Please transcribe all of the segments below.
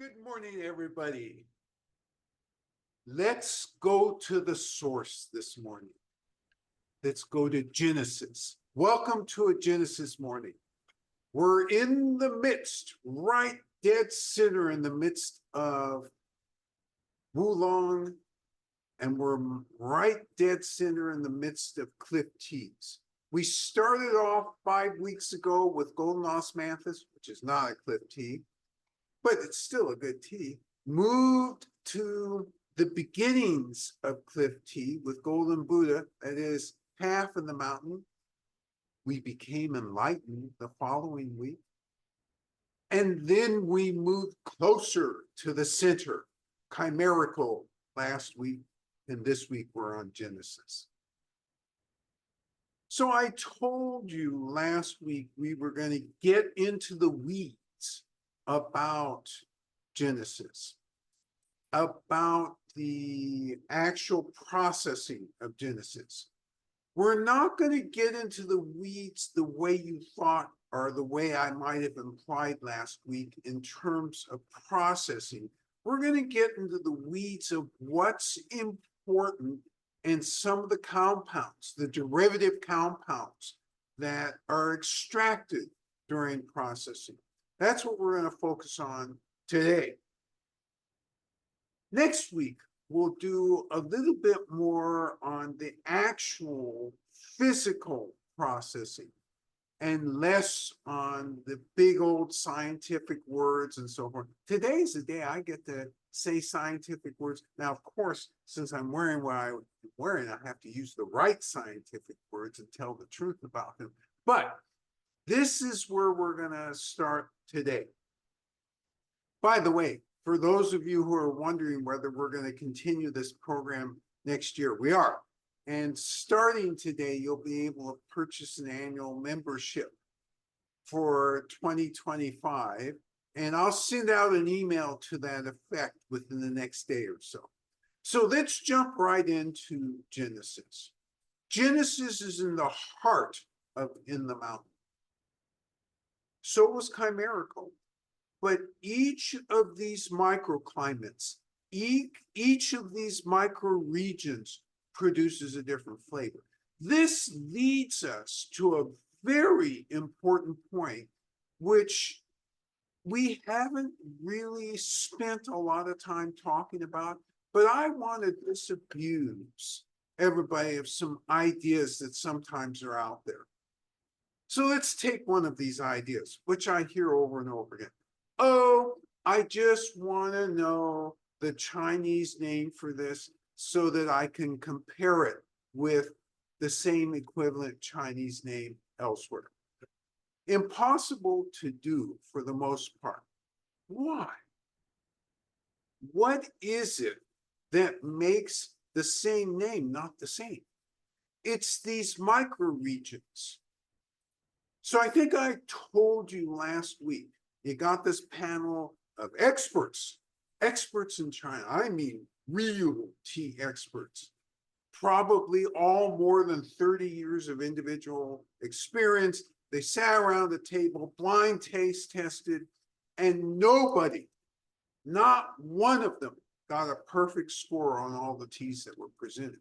Good morning, everybody. Let's go to the source this morning. Let's go to Genesis. Welcome to a Genesis morning. We're in the midst, right dead center in the midst of Wulong, and we're right dead center in the midst of cliff teas. We started off 5 weeks ago with golden osmanthus, which is not a cliff tea, but it's still a good tea. Moved to the beginnings of cliff tea with golden Buddha, that is half in the mountain. We became enlightened the following week. And then we moved closer to the center, chimerical last week, and this week we're on Genesis. So I told you last week we were going to get into the weeds about Genesis, about the actual processing of Genesis. We're not going to get into the weeds the way you thought or the way I might have implied last week in terms of processing. We're going to get into the weeds of what's important and some of the compounds, the derivative compounds that are extracted during processing. That's what we're going to focus on today. Next week, we'll do a little bit more on the actual physical processing and less on the big old scientific words and so forth. Today is the day I get to say scientific words. Now, of course, since I'm wearing what I'm wearing, I have to use the right scientific words and tell the truth about them. But this is where we're going to start today. By the way, for those of you who are wondering whether we're going to continue this program next year, we are. And starting today, you'll be able to purchase an annual membership for 2025. And I'll send out an email to that effect within the next day or so. So let's jump right into Genesis. Genesis is in the heart of In the Mountain. So was chimerical. But each of these microclimates, each of these microregions produces a different flavor. This leads us to a very important point, which we haven't really spent a lot of time talking about, but I want to disabuse everybody of some ideas that sometimes are out there. So let's take one of these ideas, which I hear over and over again. Oh, I just want to know the Chinese name for this so that I can compare it with the same equivalent Chinese name elsewhere. Impossible to do for the most part. Why? What is it that makes the same name not the same? It's these microregions. So I think I told you last week, you got this panel of experts in China. I mean, real tea experts, probably all more than 30 years of individual experience. They sat around the table, blind taste tested, and nobody, not one of them, got a perfect score on all the teas that were presented.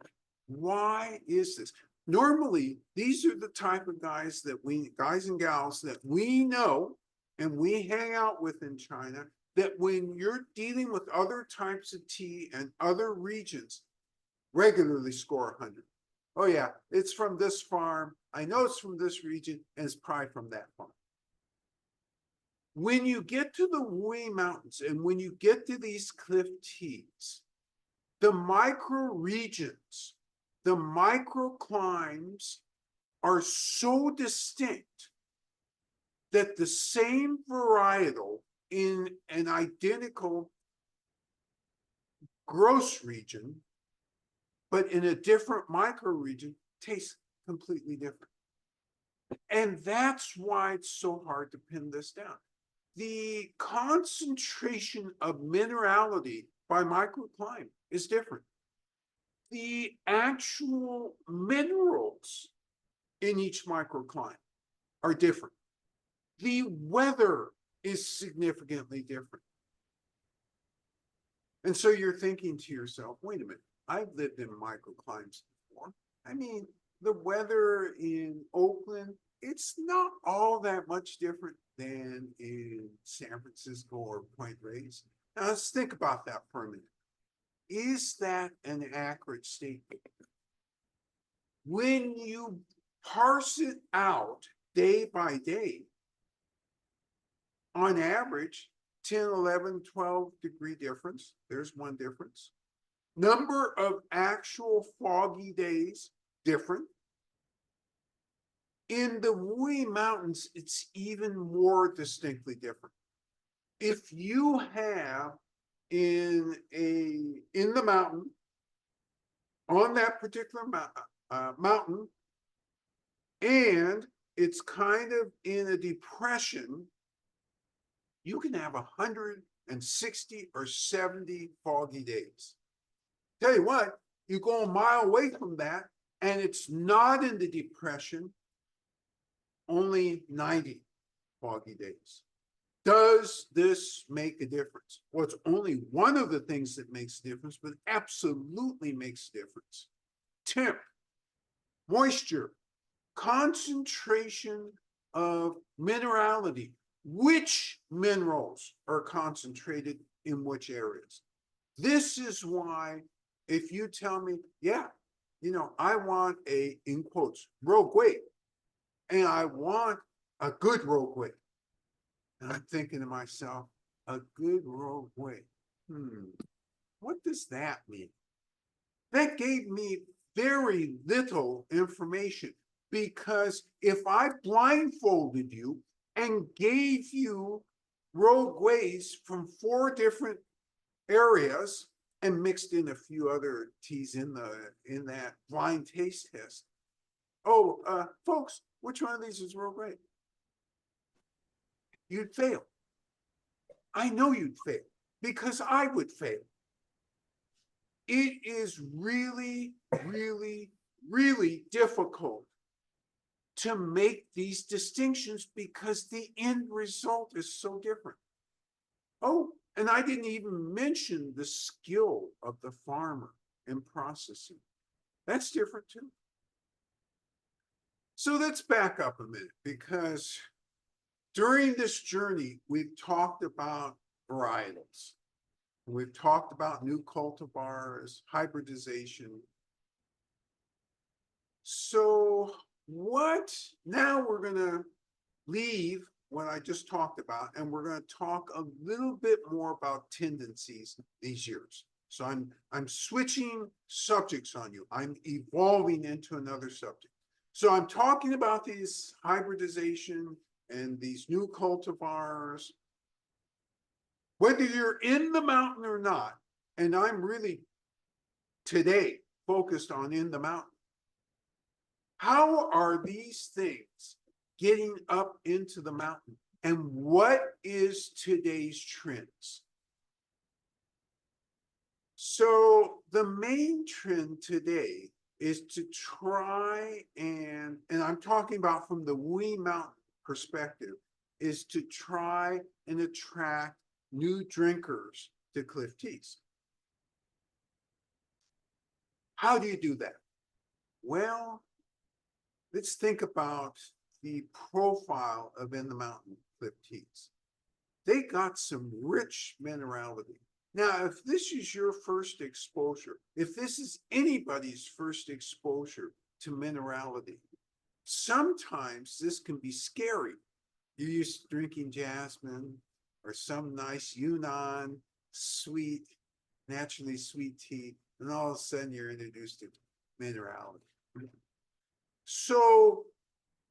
Why is this? Normally, these are the type of guys and gals that we know and we hang out with in China, that when you're dealing with other types of tea and other regions, regularly score 100. Oh yeah, it's from this farm. I know it's from this region, and it's probably from that farm. When you get to the Wuyi Mountains and when you get to these cliff teas, the microregions, the microclimes are so distinct that the same varietal in an identical gross region, but in a different microregion, tastes completely different. And that's why it's so hard to pin this down. The concentration of minerality by microclimate is different. The actual minerals in each microclimate are different. The weather is significantly different. And so you're thinking to yourself, wait a minute, I've lived in microclimates before. I mean, the weather in Oakland, it's not all that much different than in San Francisco or Point Reyes. Now let's think about that for a minute. Is that an accurate statement? When you parse it out day by day, on average, 10, 11, 12 degree difference. There's one difference. Number of actual foggy days, different. In the Wuyi Mountains, it's even more distinctly different. If you have in the mountain, on that particular mountain, and it's kind of in a depression, you can have 160 or 70 foggy days. Tell you what, you go a mile away from that, and it's not in the depression, only 90 foggy days. Does this make a difference? Well, it's only one of the things that makes a difference, but absolutely makes a difference. Temp, moisture, concentration of minerality. Which minerals are concentrated in which areas? This is why, if you tell me, yeah, I want a, in quotes, rogue weight, and I want a good rogue weight. And I'm thinking to myself, a good rogue weight. What does that mean? That gave me very little information, because if I blindfolded you and gave you rogue weights from 4 different areas and mixed in a few other teas in that blind taste test. Oh, folks, which one of these is rogue weight? You'd fail. I know you'd fail, because I would fail. It is really, really, really difficult to make these distinctions, because the end result is so different. Oh, and I didn't even mention the skill of the farmer in processing. That's different too. So let's back up a minute, because during this journey, we've talked about varietals. We've talked about new cultivars, hybridization. So now we're going to leave what I just talked about, and we're going to talk a little bit more about tendencies these years. So I'm switching subjects on you. I'm evolving into another subject. So I'm talking about these hybridization and these new cultivars. Whether you're in the mountain or not, and I'm really today focused on in the mountain. How are these things getting up into the mountain? And what is today's trends? So the main trend today is to try and I'm talking about from the Wuyi Mountain perspective, is to try and attract new drinkers to Cliff Teas. How do you do that? Well, let's think about the profile of In the Mountain Cliff Teas. They got some rich minerality. Now, if this is your first exposure, if this is anybody's first exposure to minerality, sometimes this can be scary. You're used to drinking jasmine or some nice Yunnan sweet, naturally sweet tea, and all of a sudden you're introduced to minerality. So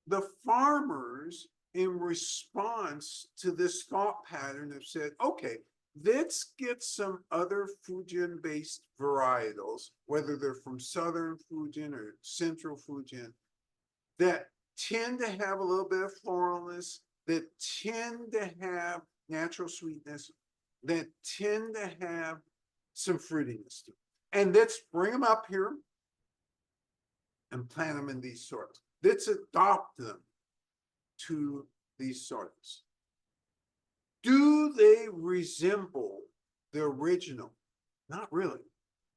the farmers, in response to this thought pattern, have said, okay, let's get some other Fujian-based varietals, whether they're from Southern Fujian or Central Fujian, that tend to have a little bit of floralness, that tend to have natural sweetness, that tend to have some fruitiness to it. And let's bring them up here and plant them in these soils. Let's adopt them to these soils. Do they resemble the original? Not really,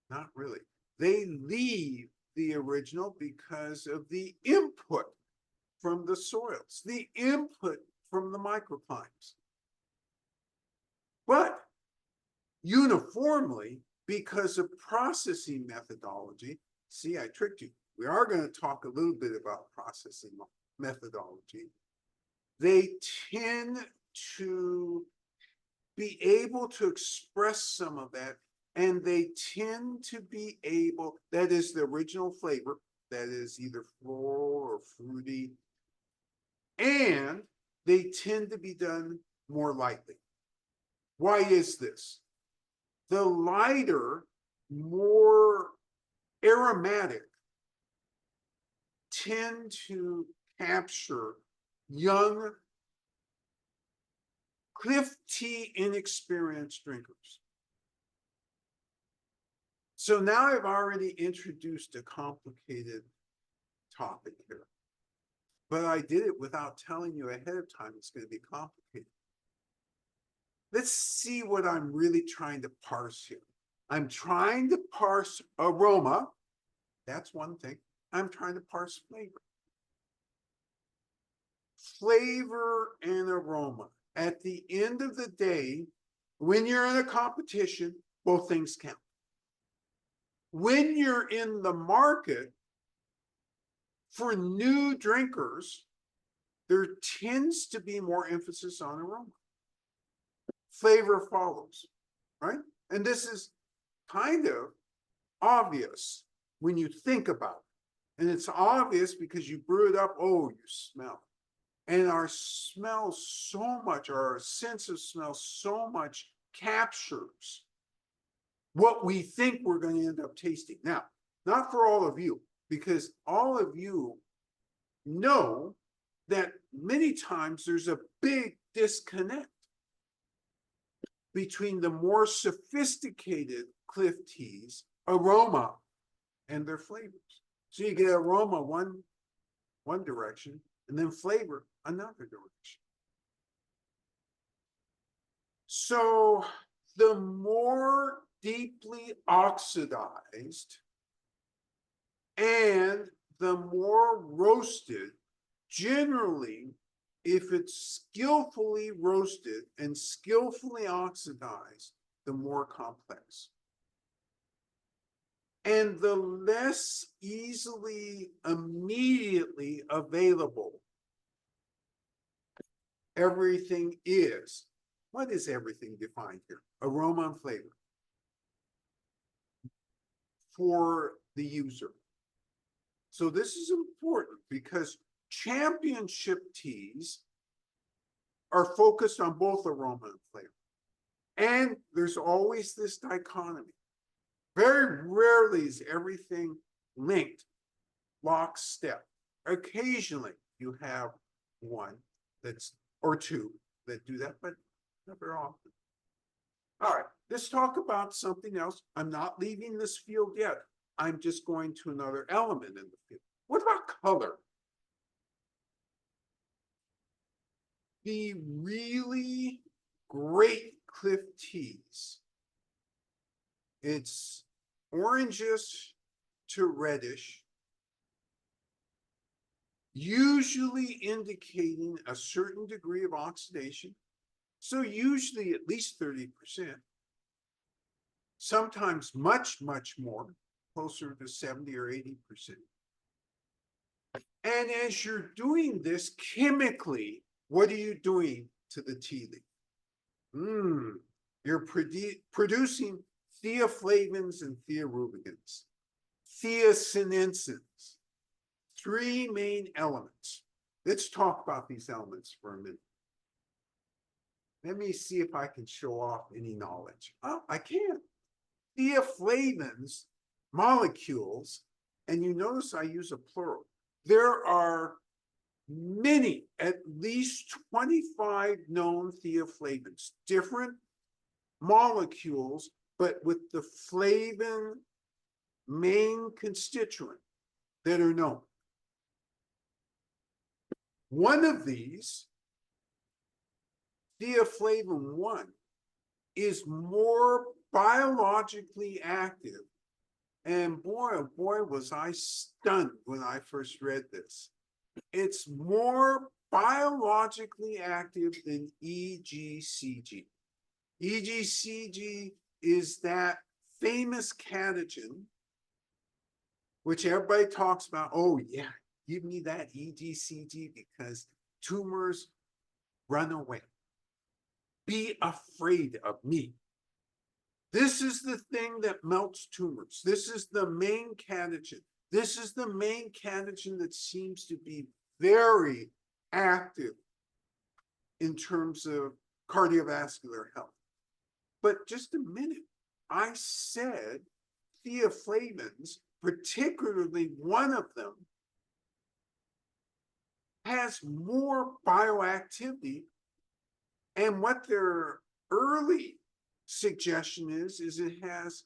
not really. They leave the original because of the input from the soils, the input from the microclimes. But uniformly, because of processing methodology, see, I tricked you. We are going to talk a little bit about processing methodology. They tend to be able to express some of that, and they tend to be able, that is the original flavor, that is either floral or fruity, and they tend to be done more lightly. Why is this? The lighter, more aromatic tend to capture young cliff tea inexperienced drinkers. So now I've already introduced a complicated topic here, but I did it without telling you ahead of time it's going to be complicated. Let's see what I'm really trying to parse here. I'm trying to parse aroma. That's one thing. I'm trying to parse flavor. Flavor and aroma. At the end of the day, when you're in a competition, both things count. When you're in the market for new drinkers, there tends to be more emphasis on aroma. Flavor follows, right? And this is kind of obvious when you think about it. And it's obvious because you brew it up, oh, you smell. And our smell so much, or our sense of smell so much captures what we think we're going to end up tasting. Now, not for all of you, because all of you know that many times there's a big disconnect between the more sophisticated cliff teas, aroma, and their flavors. So you get aroma one direction, and then flavor another direction. So the more deeply oxidized and the more roasted, generally, if it's skillfully roasted and skillfully oxidized, the more complex. And the less easily, immediately available everything is. What is everything defined here? Aroma and flavor for the user. So this is important because championship teas are focused on both aroma and flavor. And there's always this dichotomy. Very rarely is everything linked, lockstep. Occasionally you have one that's, or two that do that, but not very often. All right, let's talk about something else. I'm not leaving this field yet. I'm just going to another element in the field. What about color? The really great cliff teas, it's orangish to reddish, usually indicating a certain degree of oxidation. So usually at least 30%, sometimes much, much more, closer to 70 or 80%. And as you're doing this chemically, what are you doing to the tea leaf? You're producing theaflavins and thearubicins, theacinensins, three main elements. Let's talk about these elements for a minute. Let me see if I can show off any knowledge. Oh, I can. Theaflavins molecules, and you notice I use a plural. There are many, at least 25 known theaflavins, different molecules, but with the flavin main constituent that are known. One of these, theaflavin 1, is more biologically active. And boy, oh boy, was I stunned when I first read this. It's more biologically active than EGCG. EGCG is that famous catagen, which everybody talks about. Oh, yeah, give me that EGCG because tumors run away. Be afraid of me. This is the thing that melts tumors. This is the main catagen. This is the main catagen that seems to be very active in terms of cardiovascular health. But just a minute, I said theaflavins, particularly one of them, has more bioactivity. And what their early suggestion is it has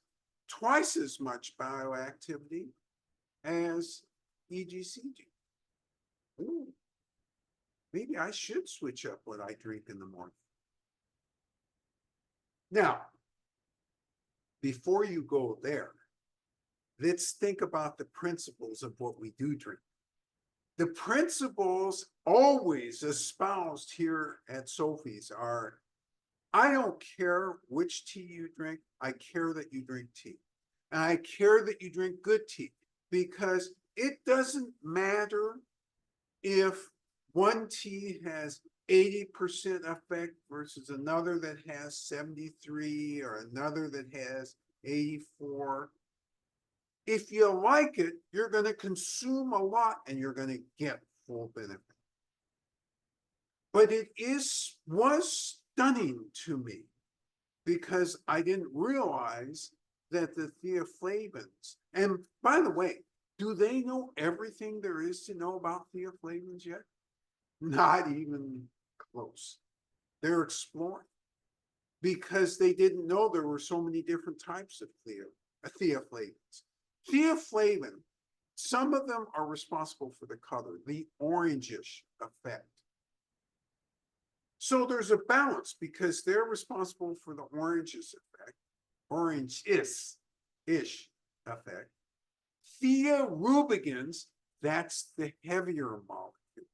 twice as much bioactivity as EGCG. Ooh, maybe I should switch up what I drink in the morning. Now, before you go there, let's think about the principles of what we do drink. The principles always espoused here at Sophie's are, I don't care which tea you drink, I care that you drink tea. And I care that you drink good tea, because it doesn't matter if one tea has 80% effect versus another that has 73 or another that has 84. If you like it, you're going to consume a lot and you're going to get full benefit. But it was stunning to me because I didn't realize that the theaflavins, and by the way, do they know everything there is to know about theaflavins yet? Not even close. They're exploring because they didn't know there were so many different types of theaflavins. Theaflavin, some of them are responsible for the color, the orangish effect. So there's a balance because they're responsible for the orangish effect, orange-ish effect. Thearubicins, that's the heavier molecule,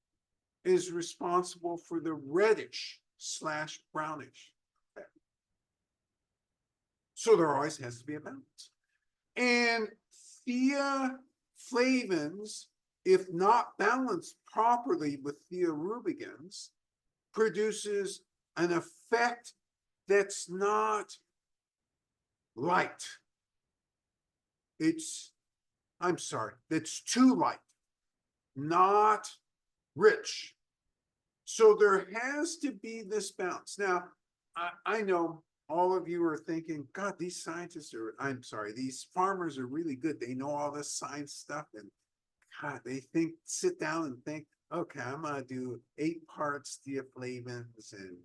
is responsible for the reddish/brownish effect. So there always has to be a balance. And theaflavins, if not balanced properly with thearubicins, produces an effect that's not light. That's too light, not rich. So there has to be this balance. Now, I know all of you are thinking, God, these farmers are really good. They know all this science stuff, and God, sit down and think, okay, I'm gonna do 8 parts theaflavins and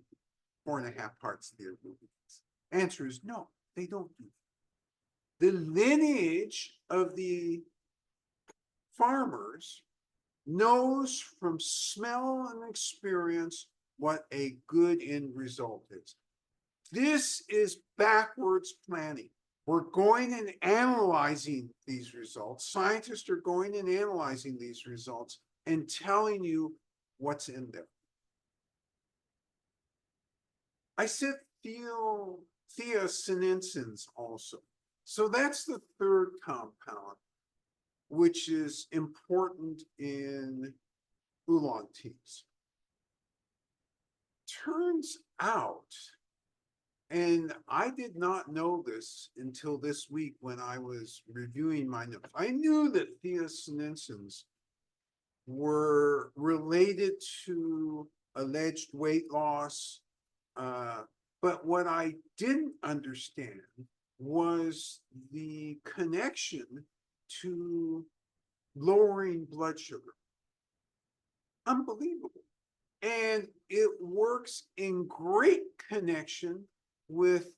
4.5 parts thearubicins. Answer is no, they don't do that. The lineage of the farmers knows from smell and experience what a good end result is. This is backwards planning. We're going and analyzing these results. Scientists are going and analyzing these results and telling you what's in there. I said theosinensins also. So that's the third compound, which is important in Oolong teas. Turns out, and I did not know this until this week when I was reviewing my notes. I knew that theosinensins were related to alleged weight loss, but what I didn't understand was the connection to lowering blood sugar. Unbelievable. And it works in great connection with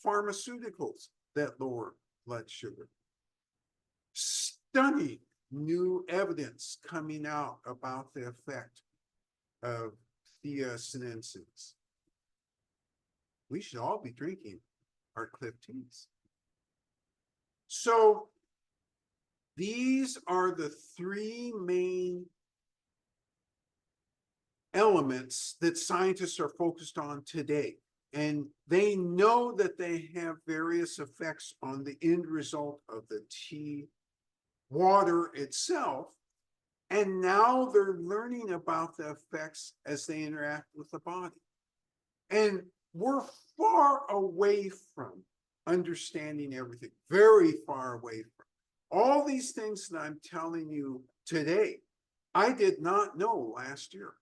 pharmaceuticals that lower blood sugar. Stunning new evidence coming out about the effect of theosinensins. We should all be drinking are cliff teas. So these are the three main elements that scientists are focused on today. And they know that they have various effects on the end result of the tea water itself. And now they're learning about the effects as they interact with the body. And we're far away from understanding everything, very far away from all these things that I'm telling you today. I did not know last year,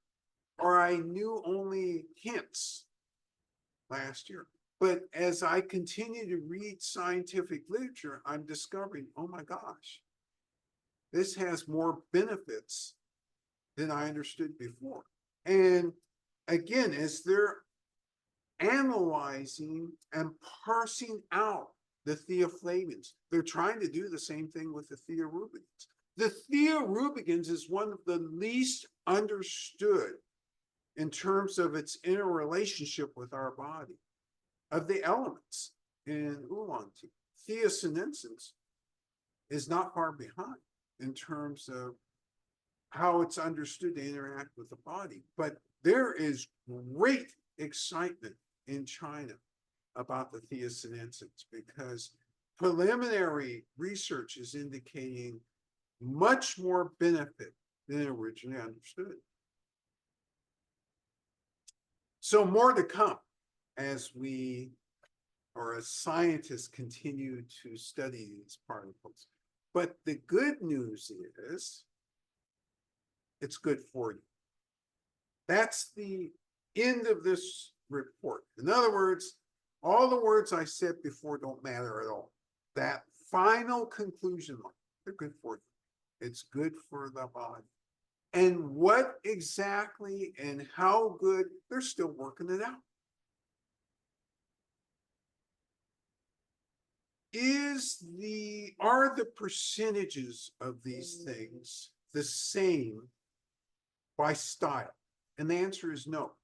or I knew only hints last year. But as I continue to read scientific literature, I'm discovering, oh my gosh, this has more benefits than I understood before. And again, as they're analyzing and parsing out the theaflavins, they're trying to do the same thing with the theorubicins. The theorubicins is one of the least understood in terms of its interrelationship with our body of the elements in oolong tea. Theosinensis is not far behind in terms of how it's understood to interact with the body. But there is great excitement in China about the theosinensis because preliminary research is indicating much more benefit than originally understood. So more to come as we, or as scientists, continue to study these particles. But the good news is it's good for you. That's the end of this report. In other words, all the words I said before don't matter at all. That final conclusion line, they're good for you. It's good for the body. And what exactly and how good, they're still working it out. Are the percentages of these things the same by style? And the answer is no.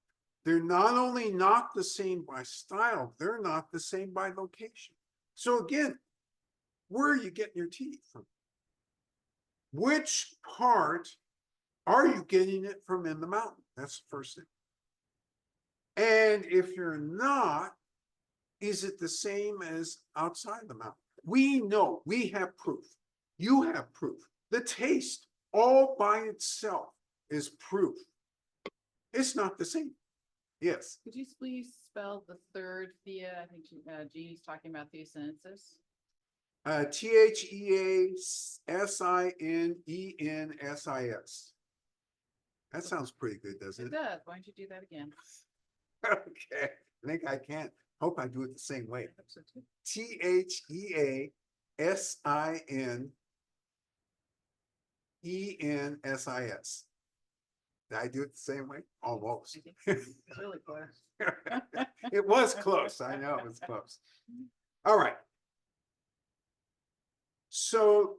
They're not only not the same by style, they're not the same by location. So again, where are you getting your tea from? Which part are you getting it from in the mountain? That's the first thing. And if you're not, is it the same as outside the mountain? We know, we have proof. You have proof. The taste all by itself is proof. It's not the same. Yes. Could you please spell the third thea? I think Jeannie's talking about theosinensis. Theasinensis. That sounds pretty good, doesn't it? It does. Why don't you do that again? Okay. I think I can. Hope I do it the same way. Theasinensis. Did I do it the same way? Almost. It's really close. It was close. I know it was close. All right. So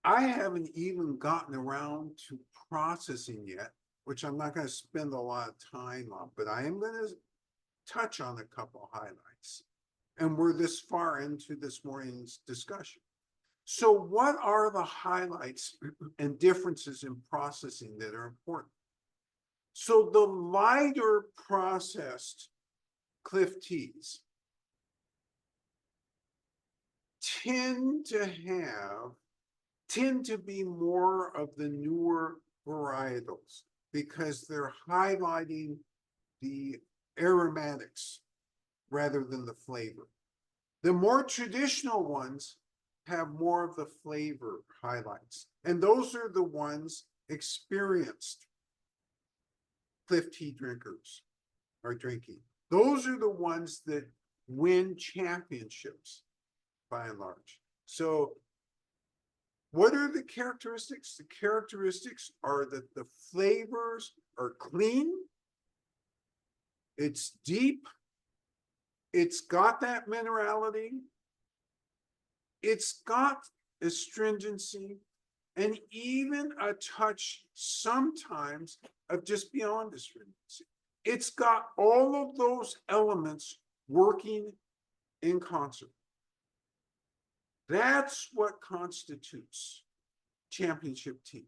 I haven't even gotten around to processing yet, which I'm not going to spend a lot of time on, but I am going to touch on a couple highlights. And we're this far into this morning's discussion. So what are the highlights and differences in processing that are important? So the lighter processed cliff teas tend to be more of the newer varietals because they're highlighting the aromatics rather than the flavor. The more traditional ones have more of the flavor highlights, and those are the ones experienced cliff tea drinkers are drinking. Those are the ones that win championships by and large. So what are the characteristics? The characteristics are that the flavors are clean, it's deep, it's got that minerality, it's got astringency, and even a touch sometimes of just beyond astringency. It's got all of those elements working in concert. That's what constitutes championship tea.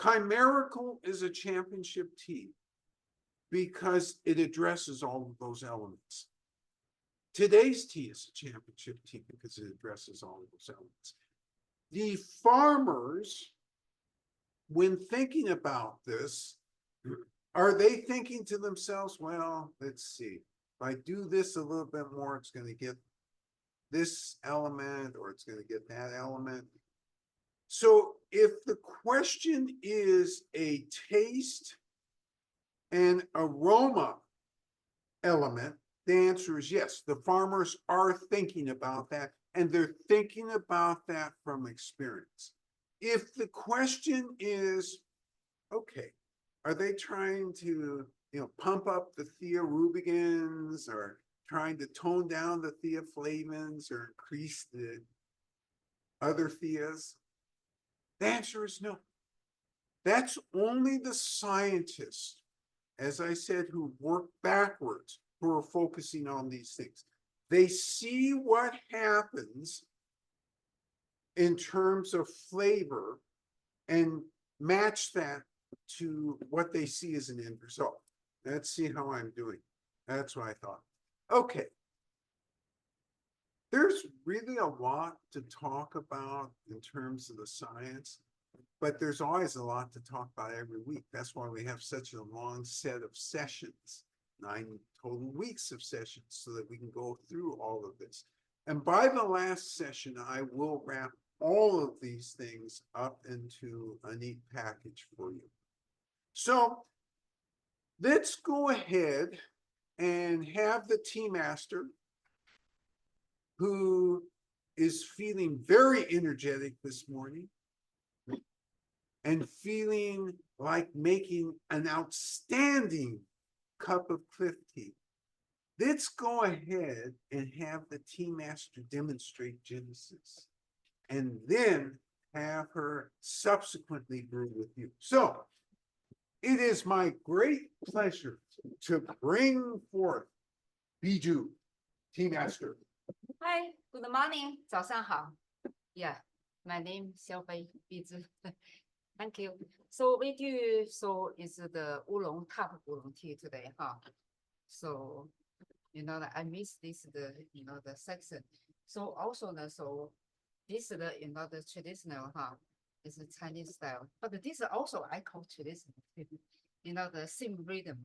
Chimerical is a championship tea because it addresses all of those elements. Today's tea is a championship tea because it addresses all of those elements. The farmers, when thinking about this, are they thinking to themselves, well, let's see, if I do this a little bit more, it's going to get this element or it's going to get that element. So if the question is a taste and aroma element, the answer is yes. The farmers are thinking about that, and they're thinking about that from experience. If the question is, okay, are they trying to, pump up the theorubicins or trying to tone down the theaflavins or increase the other theas? The answer is no. That's only the scientists, as I said, who work backwards, who are focusing on these things. They see what happens in terms of flavor and match that to what they see as an end result. Let's see how I'm doing. That's what I thought. Okay. There's really a lot to talk about in terms of the science, but there's always a lot to talk about every week. That's why we have such a long set of sessions, 9 total weeks of sessions, so that we can go through all of this. And by the last session, I will wrap all of these things up into a neat package for you. So let's go ahead and have the tea master, who is feeling very energetic this morning and feeling like making an outstanding cup of Cliff tea. Let's go ahead and have the tea master demonstrate Genesis and then have her subsequently brew with you. So it is my great pleasure to bring forth Biju, tea master. Hi, good morning. 早上好. Yeah, my name is Sophie. Thank you. So we do, so is the Oolong top Oolong tea today, huh? So, I miss this, the section. So also, so this, the traditional, huh? Is a Chinese style, but this also I call traditional, the same rhythm,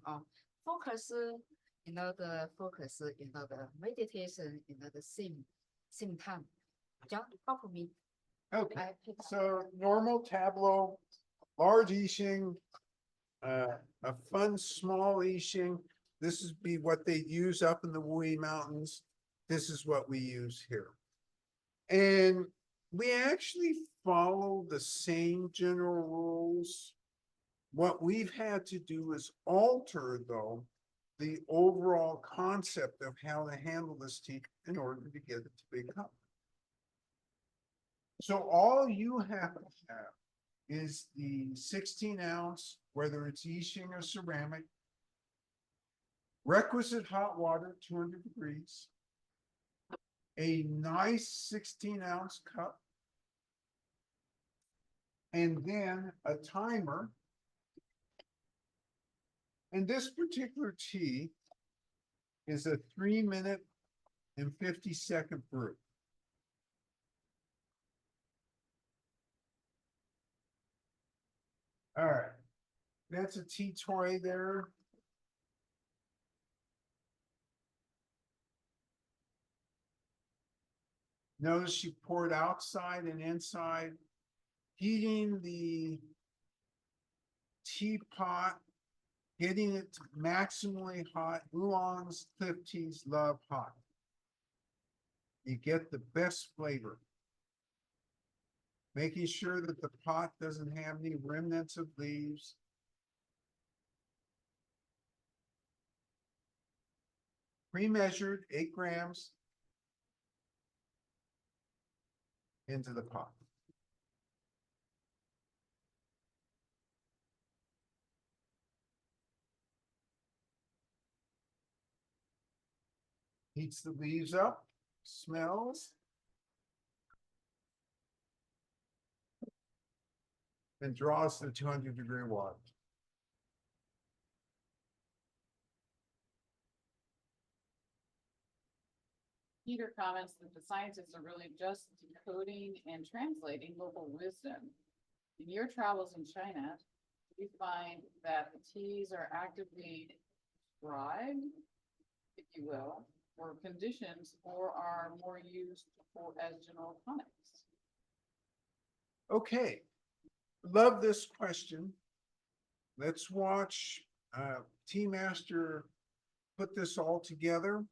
focus, the focus, the meditation, the same time. John, help me. Okay, so normal tableau, large I Ching, a fun small I Ching. This is be what they use up in the Wuyi Mountains. This is what we use here. And we actually follow the same general rules. What we've had to do is alter, though, the overall concept of how to handle this tea in order to get it to become. So all you have to have is the 16-ounce, whether it's I Ching or ceramic, requisite hot water, 200 degrees, a nice 16-ounce cup, and then a timer. And this particular tea is a 3-minute and 50-second brew. All right, that's a tea tray there. Notice she poured outside and inside, heating the teapot, getting it maximally hot. Oolongs, Cliff teas love hot. You get the best flavor. Making sure that the pot doesn't have any remnants of leaves. Pre-measured 8 grams into the pot. Heats the leaves up, smells. And draws the 200-degree water. Peter comments that the scientists are really just decoding and translating local wisdom. In your travels in China, do you find that the teas are actively prescribed, if you will, for conditions, or are more used for as general tonics? Okay, love this question. Let's watch Tea Master put this all together.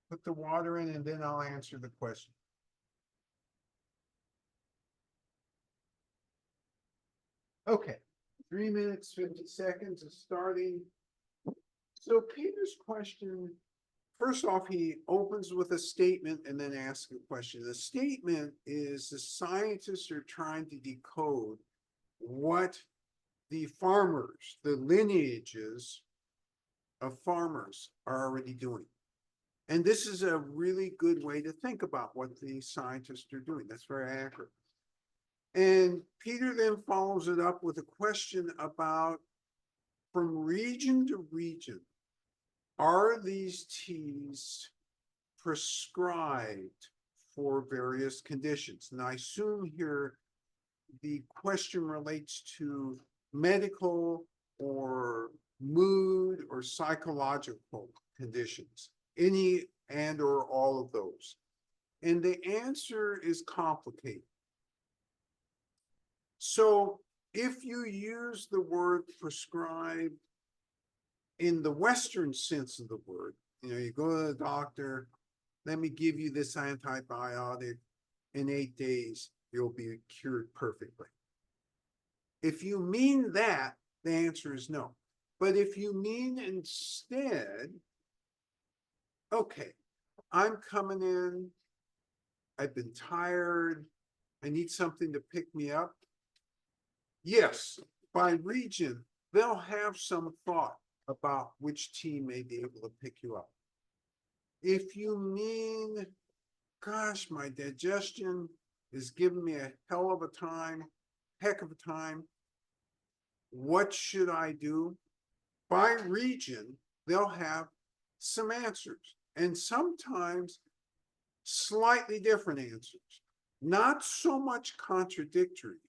Put the water in, and then I'll answer the question. Okay, 3 minutes, 50 seconds of starting. So Peter's question, first off, he opens with a statement and then asks a question. The statement is the scientists are trying to decode what the farmers, the lineages of farmers are already doing. And this is a really good way to think about what the scientists are doing. That's very accurate. And Peter then follows it up with a question about, from region to region, are these teas prescribed for various conditions? And I assume here the question relates to medical or mood or psychological conditions, any and or all of those. And the answer is complicated. So if you use the word prescribed in the Western sense of the word, you go to the doctor, let me give you this antibiotic, in 8 days, you'll be cured perfectly. If you mean that, the answer is no. But if you mean instead, okay, I'm coming in, I've been tired, I need something to pick me up. Yes, by region, they'll have some thought about which tea may be able to pick you up. If you mean, gosh, my digestion is giving me a hell of a time, heck of a time, what should I do? By region, they'll have some answers, and sometimes slightly different answers, not so much contradictory,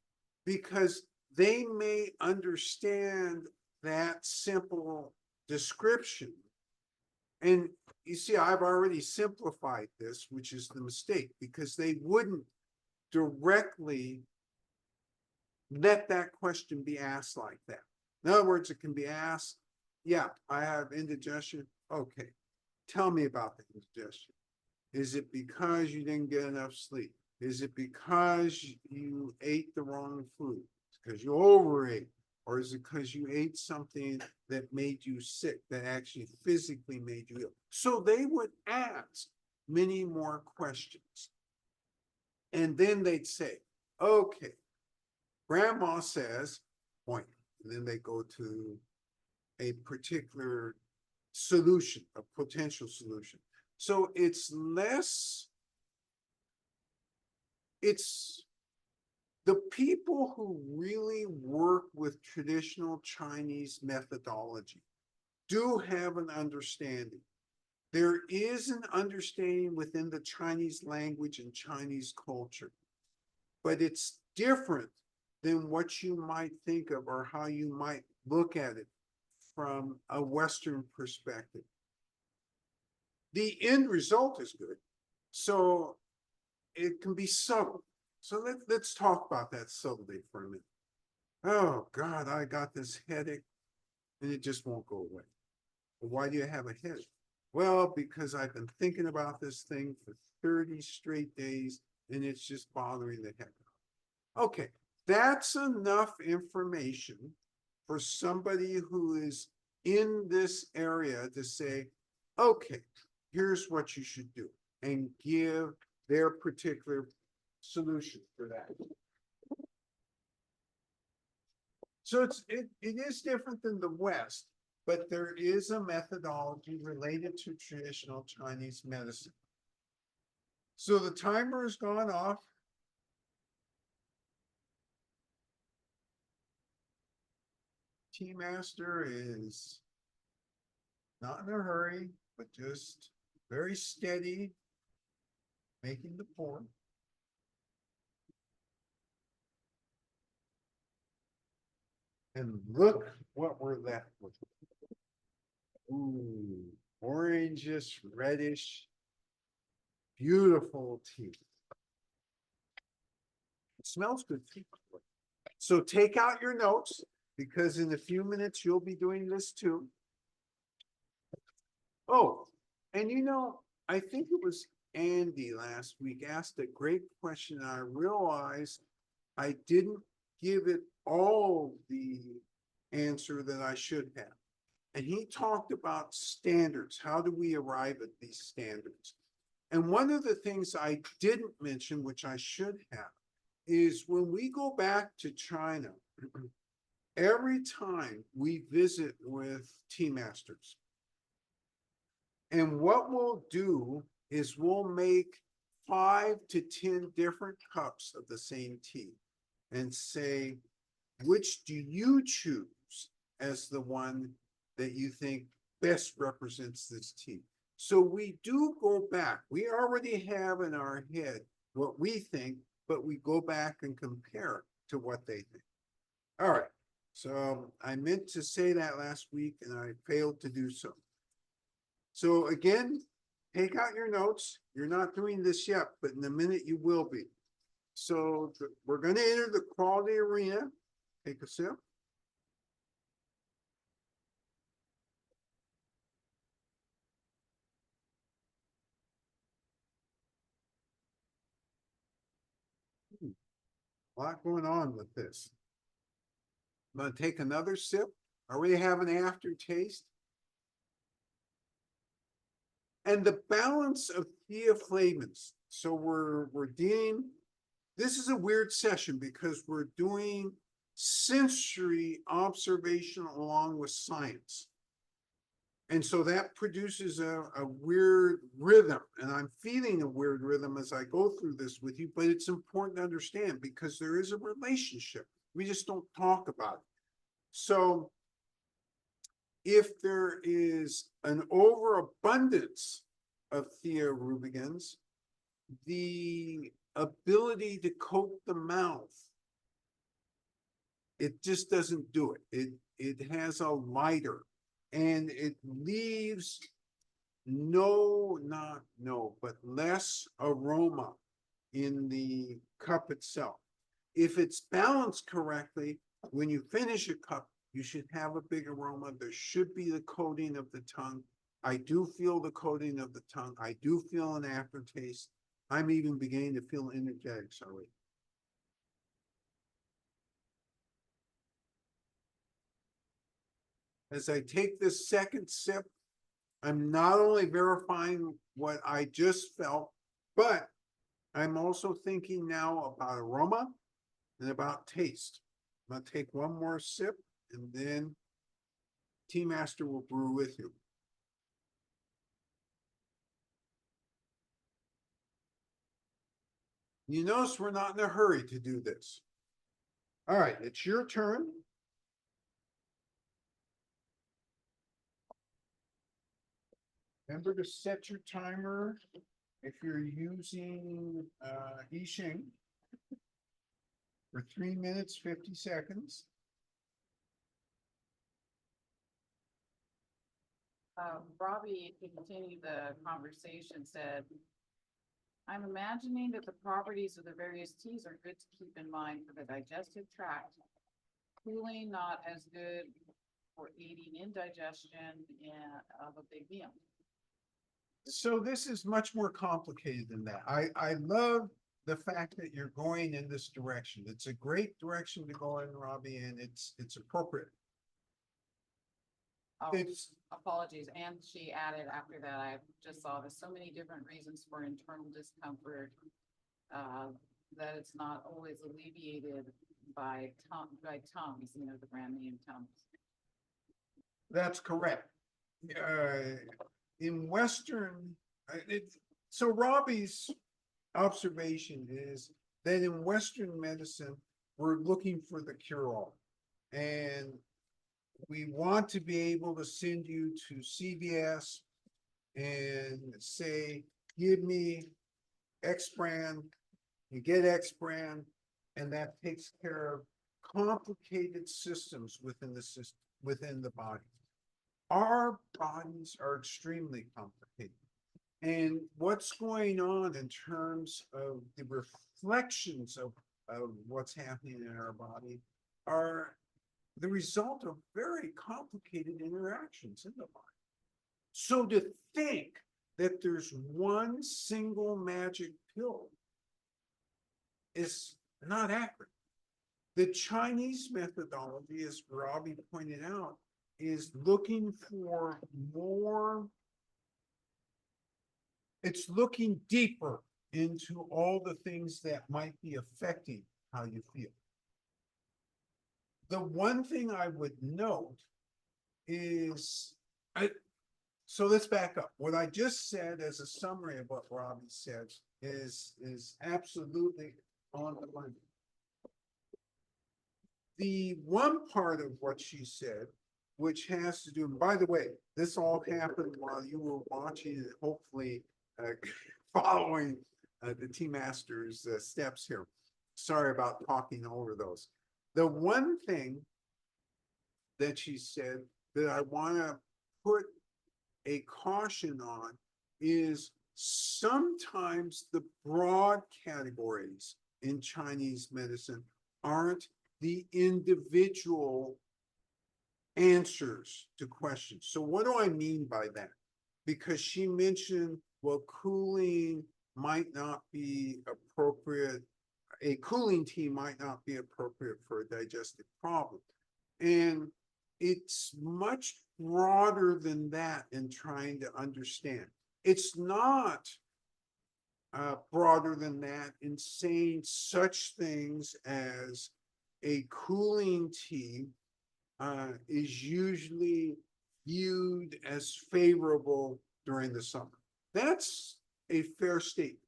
because they may understand that simple description. And you see, I've already simplified this, which is the mistake, because they wouldn't directly let that question be asked like that. In other words, it can be asked, yeah, I have indigestion. Okay, tell me about the indigestion. Is it because you didn't get enough sleep? Is it because you ate the wrong food? Because you overate? Or is it because you ate something that made you sick, that actually physically made you ill? So they would ask many more questions. And then they'd say, okay, grandma says, point. And then they go to a particular solution, a potential solution. So it's the people who really work with traditional Chinese methodology do have an understanding. There is an understanding within the Chinese language and Chinese culture, but it's different than what you might think of or how you might look at it from a Western perspective. The end result is good, so it can be subtle. So let's talk about that subtlety for a minute. Oh God, I got this headache and it just won't go away. Well, why do you have a headache? Well, because I've been thinking about this thing for 30 straight days and it's just bothering the heck out. Okay, that's enough information for somebody who is in this area to say, okay, here's what you should do, and give their particular solution for that. So it is different than the West, but there is a methodology related to traditional Chinese medicine. So the timer has gone off. Tea Master is not in a hurry, but just very steady, making the pour. And look what we're left with. Ooh, orangish, reddish, beautiful tea. It smells good too. So take out your notes, because in a few minutes you'll be doing this too. Oh, and you know, I think it was Andy last week asked a great question. I realized I didn't give it all the answer that I should have. And he talked about standards. How do we arrive at these standards? And one of the things I didn't mention, which I should have, is when we go back to China, every time we visit with tea masters, and what we'll do is we'll make 5 to 10 different cups of the same tea and say, which do you choose as the one that you think best represents this tea? So we do go back. We already have in our head what we think, but we go back and compare to what they think. All right. So I meant to say that last week and I failed to do so. So again, take out your notes. You're not doing this yet, but in a minute you will be. So we're going to enter the quality arena. Take a sip. A lot going on with this. I'm going to take another sip. I already have an aftertaste. And the balance of theaflavins. So we're dealing, this is a weird session because we're doing sensory observation along with science. And so that produces a weird rhythm, and I'm feeling a weird rhythm as I go through this with you, but it's important to understand because there is a relationship. We just don't talk about it. So if there is an overabundance of thearubicins, the ability to coat the mouth, it just doesn't do it. It has a lighter, and it leaves but less aroma in the cup itself. If it's balanced correctly, when you finish a cup, you should have a big aroma. There should be the coating of the tongue. I do feel the coating of the tongue. I do feel an aftertaste. I'm even beginning to feel energetic, sorry. As I take this second sip, I'm not only verifying what I just felt, but I'm also thinking now about aroma and about taste. I'm going to take one more sip and then Tea Master will brew with you. You notice we're not in a hurry to do this. All right, it's your turn. Remember to set your timer if you're using Yixing for 3 minutes, 50 seconds. Robbie, to continue the conversation, said, I'm imagining that the properties of the various teas are good to keep in mind for the digestive tract. Cooling not as good for aiding indigestion of a big meal. So this is much more complicated than that. I love the fact that you're going in this direction. It's a great direction to go in, Robbie, and it's appropriate. Oh, It's apologies. And she added after that, I just saw there's so many different reasons for internal discomfort that it's not always alleviated by Tums, you know, the brand name Tums. That's correct. In Western, so Robbie's observation is that in Western medicine, we're looking for the cure-all. And we want to be able to send you to CVS and say, give me X brand, you get X brand, and that takes care of complicated systems within the system, within the body. Our bodies are extremely complicated. And what's going on in terms of the reflections of what's happening in our body are the result of very complicated interactions in the body. So to think that there's one single magic pill is not accurate. The Chinese methodology, as Robbie pointed out, is looking for more. It's looking deeper into all the things that might be affecting how you feel. The one thing I would note is, so let's back up. What I just said as a summary of what Robbie said is absolutely on the money. The one part of what she said, which has to do, and by the way, this all happened while you were watching and hopefully following the Tea Masters steps here. Sorry about talking over those. The one thing that she said that I want to put a caution on is sometimes the broad categories in Chinese medicine aren't the individual answers to questions. So what do I mean by that? Because she mentioned, well, cooling might not be appropriate. A cooling tea might not be appropriate for a digestive problem. And it's much broader than that in trying to understand. It's not broader than that in saying such things as a cooling tea is usually viewed as favorable during the summer. That's a fair statement.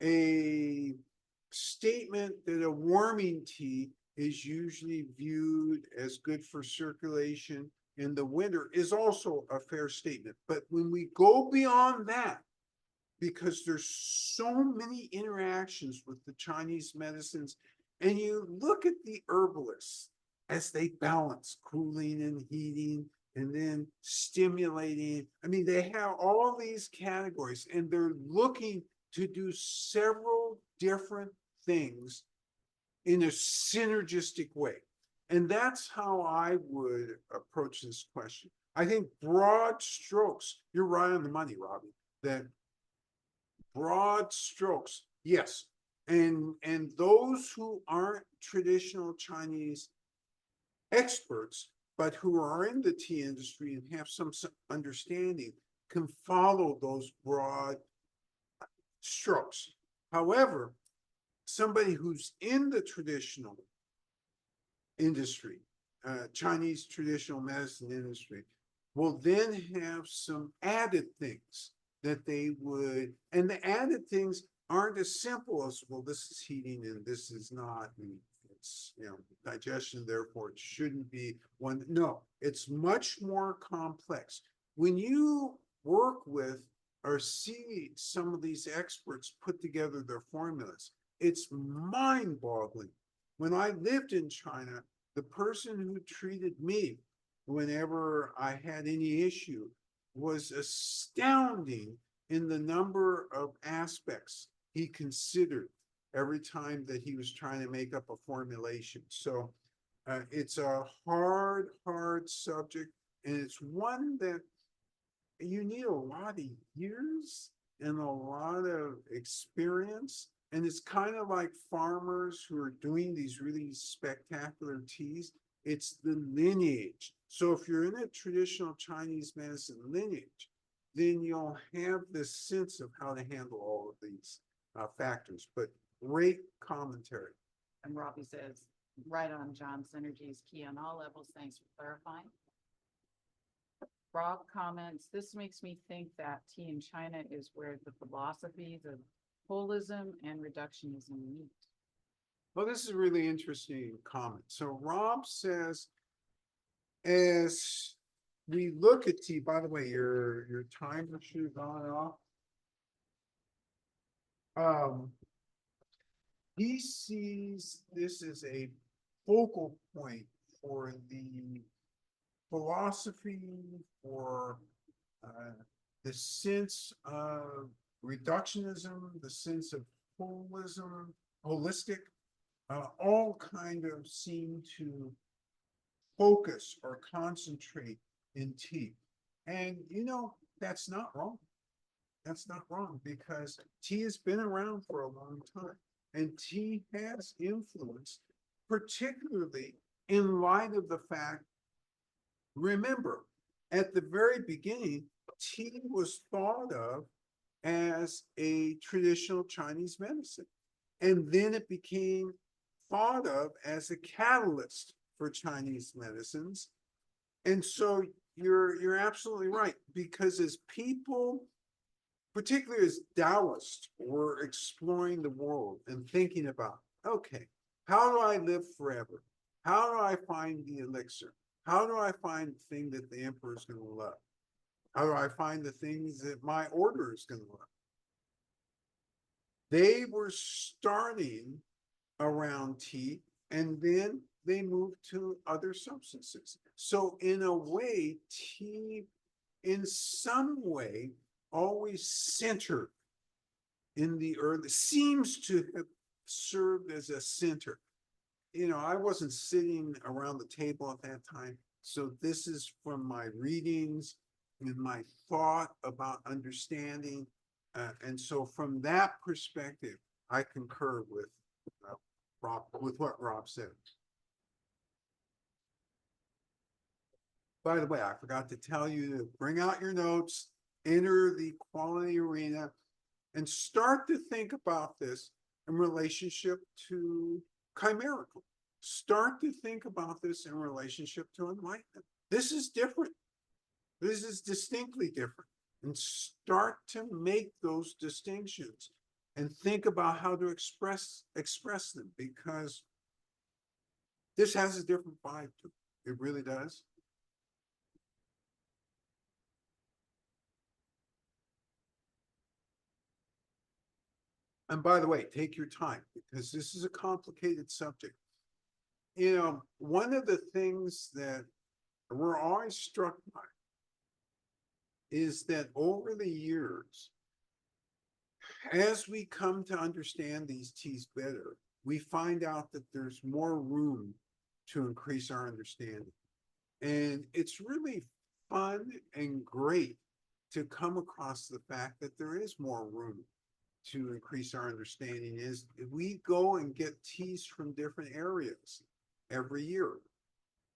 A statement that a warming tea is usually viewed as good for circulation in the winter is also a fair statement. But when we go beyond that, because there's so many interactions with the Chinese medicines, and you look at the herbalists as they balance cooling and heating and then stimulating. I mean, they have all these categories and they're looking to do several different things in a synergistic way. And that's how I would approach this question. I think broad strokes, you're right on the money, Robbie, that broad strokes, yes. And those who aren't traditional Chinese experts, but who are in the tea industry and have some understanding, can follow those broad strokes. However, somebody who's in the traditional industry, Chinese traditional medicine industry, will then have some added things that they would, and the added things aren't as simple as, well, this is heating and this is not, and it's, you know, digestion, therefore it shouldn't be one. No, it's much more complex. When you work with or see some of these experts put together their formulas, it's mind-boggling. When I lived in China, the person who treated me whenever I had any issue was astounding in the number of aspects he considered every time that he was trying to make up a formulation. So it's a hard subject, and it's one that you need a lot of years and a lot of experience. And it's kind of like farmers who are doing these really spectacular teas. It's the lineage. So if you're in a traditional Chinese medicine lineage, then you'll have this sense of how to handle all of these factors. But great commentary. And Robbie says, right on, John, synergy is key on all levels. Thanks for clarifying. Rob comments, this makes me think that tea in China is where the philosophy, the holism and reductionism meet? Well, this is a really interesting comment. So Rob says, as we look at tea, by the way, your timer should have gone off. He sees this as a focal point for the philosophy, for the sense of reductionism, the sense of holistic, all kind of seem to focus or concentrate in tea. And you know, that's not wrong. That's not wrong because tea has been around for a long time and tea has influence, particularly in light of the fact, remember, at the very beginning, tea was thought of as a traditional Chinese medicine. And then it became thought of as a catalyst for Chinese medicines. And so you're absolutely right, because as people, particularly as Taoists, were exploring the world and thinking about, okay, how do I live forever? How do I find the elixir? How do I find the thing that the emperor is going to love? How do I find the things that my order is going to love? They were starting around tea, and then they moved to other substances. So in a way, tea, in some way, always centered in the earth, seems to have served as a center. You know, I wasn't sitting around the table at that time, so this is from my readings and my thought about understanding. And so from that perspective, I concur with Rob, with what Rob said. By the way, I forgot to tell you to bring out your notes, enter the quality arena, and start to think about this in relationship to chimerical. Start to think about this in relationship to enlightenment. This is different. This is distinctly different. And start to make those distinctions and think about how to express them, because this has a different vibe to it. It really does. And by the way, take your time, because this is a complicated subject. You know, one of the things that we're always struck by is that over the years, as we come to understand these teas better, we find out that there's more room to increase our understanding. And it's really fun and great to come across the fact that there is more room to increase our understanding. Is we go and get teas from different areas every year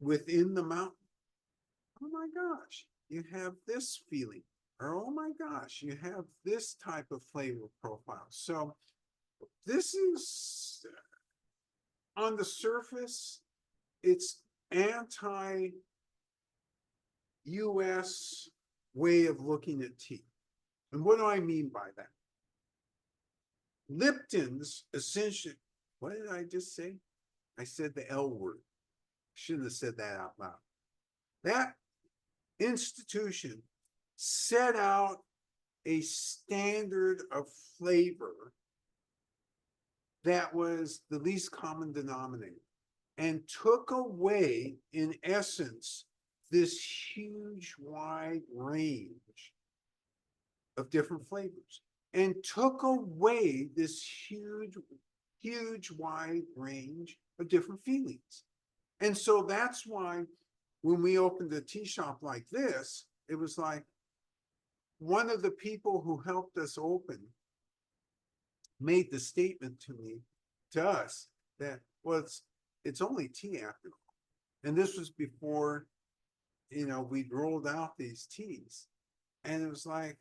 within the mountain. Oh my gosh, you have this feeling, or oh my gosh, you have this type of flavor profile. So this is, on the surface, it's anti-US way of looking at tea. And what do I mean by that? Lipton's essentially, what did I just say? I said the L word. Shouldn't have said that out loud. That institution set out a standard of flavor that was the least common denominator and took away, in essence, this huge wide range of different flavors, and took away this huge wide range of different feelings. And so that's why when we opened a tea shop like this, it was like one of the people who helped us open made the statement to us that, well, it's only tea after all. And this was before, you know, we'd rolled out these teas. And it was like,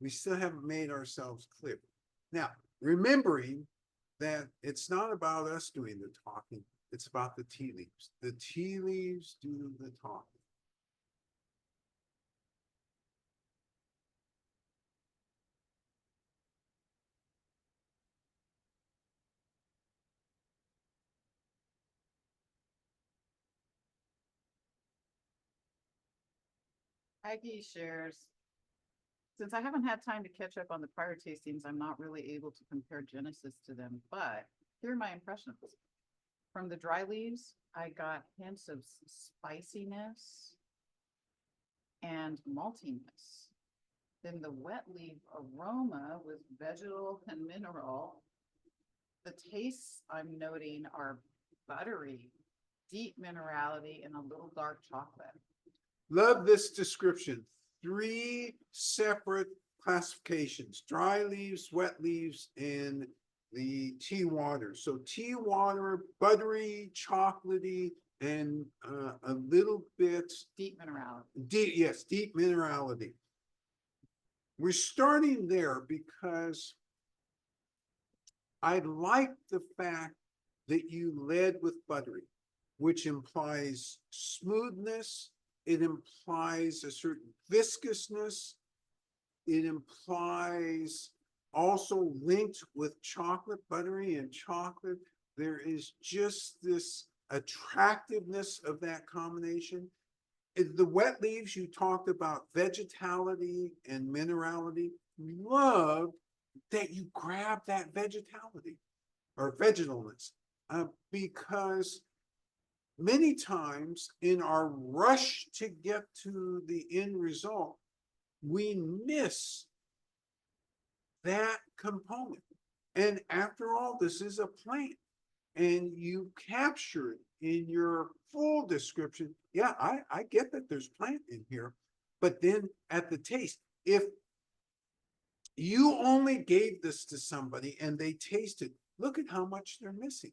we still haven't made ourselves clear. Now, remembering that it's not about us doing the talking, it's about the tea leaves. The tea leaves do the talking. Aggie shares, since I haven't had time to catch up on the prior tastings, I'm not really able to compare Genesis to them, but here are my impressions. From the dry leaves, I got hints of spiciness and maltiness. Then the wet leaf aroma was vegetal and mineral. The tastes I'm noting are buttery, deep minerality, and a little dark chocolate. Love this description. 3 separate classifications: dry leaves, wet leaves, and the tea water. So tea water, buttery, chocolatey, and a little bit Deep minerality. deep, yes, deep minerality. We're starting there because I like the fact that you led with buttery, which implies smoothness. It implies a certain viscousness. It implies also linked with chocolate, buttery and chocolate. There is just this attractiveness of that combination. The wet leaves, you talked about vegetality and minerality. Love that you grab that vegetality or vegetalness, because many times in our rush to get to the end result, we miss that component. And after all, this is a plant, and you capture it in your full description. Yeah, I get that there's plant in here, but then at the taste, if you only gave this to somebody and they tasted, look at how much they're missing.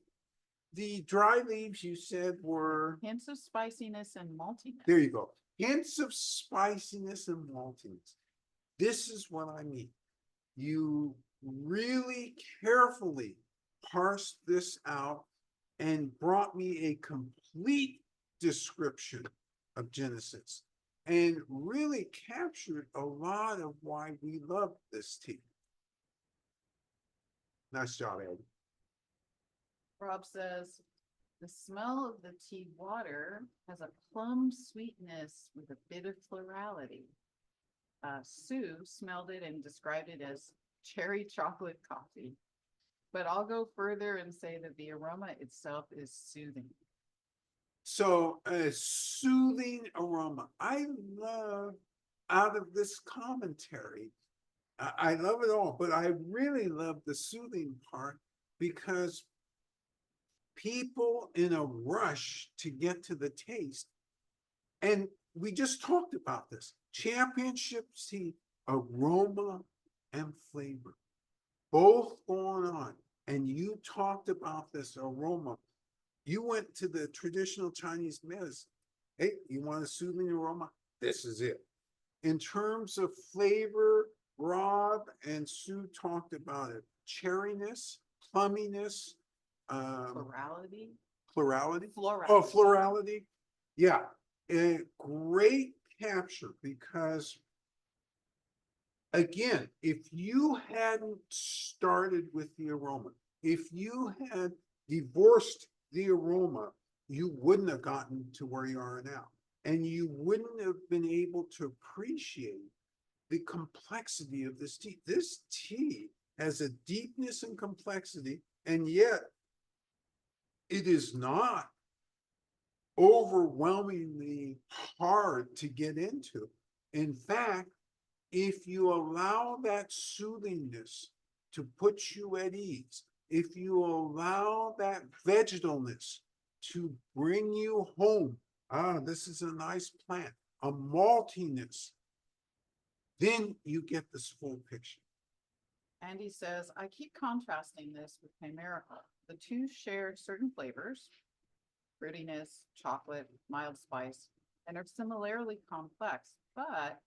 The dry leaves you said were, Hints of spiciness and maltiness. there you go, hints of spiciness and maltiness. This is what I mean. You really carefully parsed this out and brought me a complete description of Genesis and really captured a lot of why we love this tea. Nice job, Ed. Rob says, the smell of the tea water has a plum sweetness with a bit of florality. Sue smelled it and described it as cherry chocolate coffee. But I'll go further and say that the aroma itself is soothing. So a soothing aroma. I love out of this commentary. I love it all, but I really love the soothing part because people in a rush to get to the taste, and we just talked about this, championship tea, aroma and flavor, both going on. And you talked about this aroma. You went to the traditional Chinese medicine. Hey, you want a soothing aroma? This is it. In terms of flavor, Rob and Sue talked about it. Cherryness, plumminess, Plurality. plurality. Florality. Oh, florality. Yeah, a great capture because again, if you hadn't started with the aroma, if you had divorced the aroma, you wouldn't have gotten to where you are now. And you wouldn't have been able to appreciate the complexity of this tea. This tea has a deepness and complexity, and yet it is not overwhelmingly hard to get into. In fact, if you allow that soothingness to put you at ease, if you allow that vegetalness to bring you home, this is a nice plant, a maltiness, then you get this full picture. Andy says, I keep contrasting this with Chimerical. The two share certain flavors, fruitiness, chocolate, mild spice, and are similarly complex, but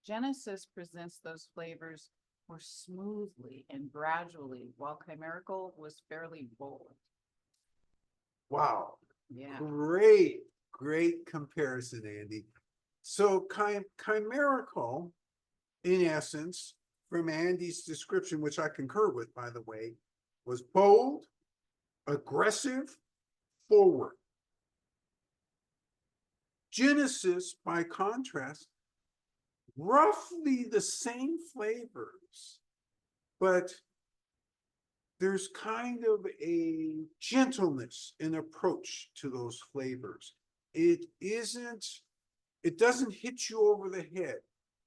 Genesis presents those flavors more smoothly and gradually, while Chimerical was fairly bold. Wow. Yeah. Great comparison, Andy. So chimerical, in essence, from Andy's description, which I concur with, by the way, was bold, aggressive, forward. Genesis, by contrast, roughly the same flavors, but there's kind of a gentleness in approach to those flavors. It doesn't hit you over the head.